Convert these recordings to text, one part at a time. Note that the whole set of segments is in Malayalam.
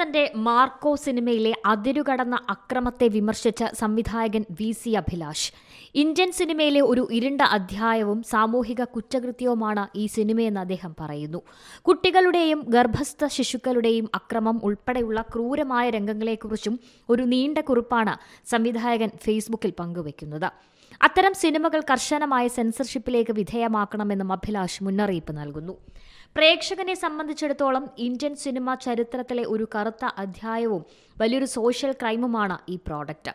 പ്രേക്ഷകന്റെ മാർക്കോ സിനിമയിലെ അതിരുകടന്ന അക്രമത്തെ വിമർശിച്ച സംവിധായകൻ VC അഭിലാഷ്. ഇന്ത്യൻ സിനിമയിലെ ഒരു ഇരുണ്ട അധ്യായവും സാമൂഹിക കുറ്റകൃത്യവുമാണ് ഈ സിനിമയെന്ന് അദ്ദേഹം പറയുന്നു. കുട്ടികളുടെയും ഗർഭസ്ഥ ശിശുക്കളുടെയും അക്രമം ഉൾപ്പെടെയുള്ള ക്രൂരമായ രംഗങ്ങളെക്കുറിച്ചും ഒരു നീണ്ട കുറിപ്പാണ് സംവിധായകൻ ഫേസ്ബുക്കിൽ പങ്കുവയ്ക്കുന്നത്. അത്തരം സിനിമകൾ കർശനമായ സെൻസർഷിപ്പിലേക്ക് വിധേയമാക്കണമെന്നും അഭിലാഷ് മുന്നറിയിപ്പ് നൽകുന്നു. പ്രേക്ഷകനെ സംബന്ധിച്ചിടത്തോളം ഇന്ത്യൻ സിനിമ ചരിത്രത്തിലെ ഒരു കറുത്ത അധ്യായവും വലിയൊരു സോഷ്യൽ ക്രൈമുമാണ് ഈ പ്രോഡക്റ്റ്.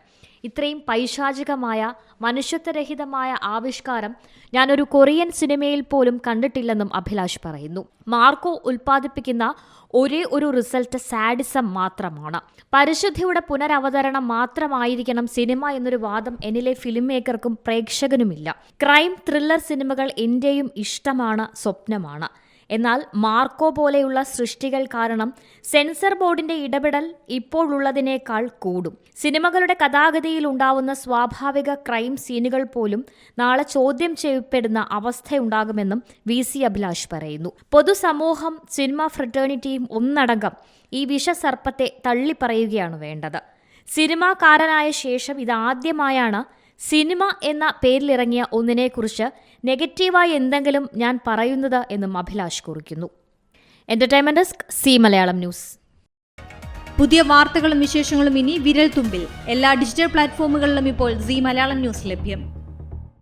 ഇത്രയും പൈശാചികമായ മനുഷ്യത്വരഹിതമായ ആവിഷ്കാരം ഞാനൊരു കൊറിയൻ സിനിമയിൽ പോലും കണ്ടിട്ടില്ലെന്നും അഭിലാഷ് പറയുന്നു. മാർക്കോ ഉൽപ്പാദിപ്പിക്കുന്ന ഒരേ ഒരു റിസൾട്ട് സാഡിസം മാത്രമാണ്. പരിശുദ്ധിയുടെ പുനരവതരണം മാത്രമായിരിക്കണം സിനിമ എന്നൊരു വാദം എന്നിലെ ഫിലിം മേക്കർക്കും പ്രേക്ഷകനുമില്ല. ക്രൈം ത്രില്ലർ സിനിമകൾ എന്റെയും ഇഷ്ടമാണ്, സ്വപ്നമാണ്. എന്നാൽ മാർക്കോ പോലെയുള്ള സൃഷ്ടികൾ കാരണം സെൻസർ ബോർഡിന്റെ ഇടപെടൽ ഇപ്പോഴുള്ളതിനേക്കാൾ കൂടും. സിനിമകളുടെ കഥാഗതിയിൽ ഉണ്ടാവുന്ന സ്വാഭാവിക ക്രൈം സീനുകൾ പോലും നാളെ ചോദ്യം ചെയ്യപ്പെടുന്ന അവസ്ഥയുണ്ടാകുമെന്നും VC അഭിലാഷ് പറയുന്നു. പൊതുസമൂഹം, സിനിമ ഫ്രറ്റേണിറ്റിയും ഒന്നടങ്കം ഈ വിഷസർപ്പത്തെ തള്ളിപ്പറയുകയാണ് വേണ്ടത്. സിനിമാക്കാരനായ ശേഷം ഇതാദ്യമായാണ് സിനിമ എന്ന പേരിലിറങ്ങിയ ഒന്നിനെക്കുറിച്ച് നെഗറ്റീവായി എന്തെങ്കിലും ഞാൻ പറയുന്നത് എന്നും അഭിലാഷ് കുറിക്കുന്നു. Entertainment desk, C Malayalam news. പുതിയ വാർത്തകളും വിശേഷങ്ങളും ഇനി വിരൽ തുമ്പിൽ. എല്ലാ ഡിജിറ്റൽ പ്ലാറ്റ്ഫോമുകളിലും ഇപ്പോൾ സി മലയാളം ന്യൂസ് ലഭ്യം.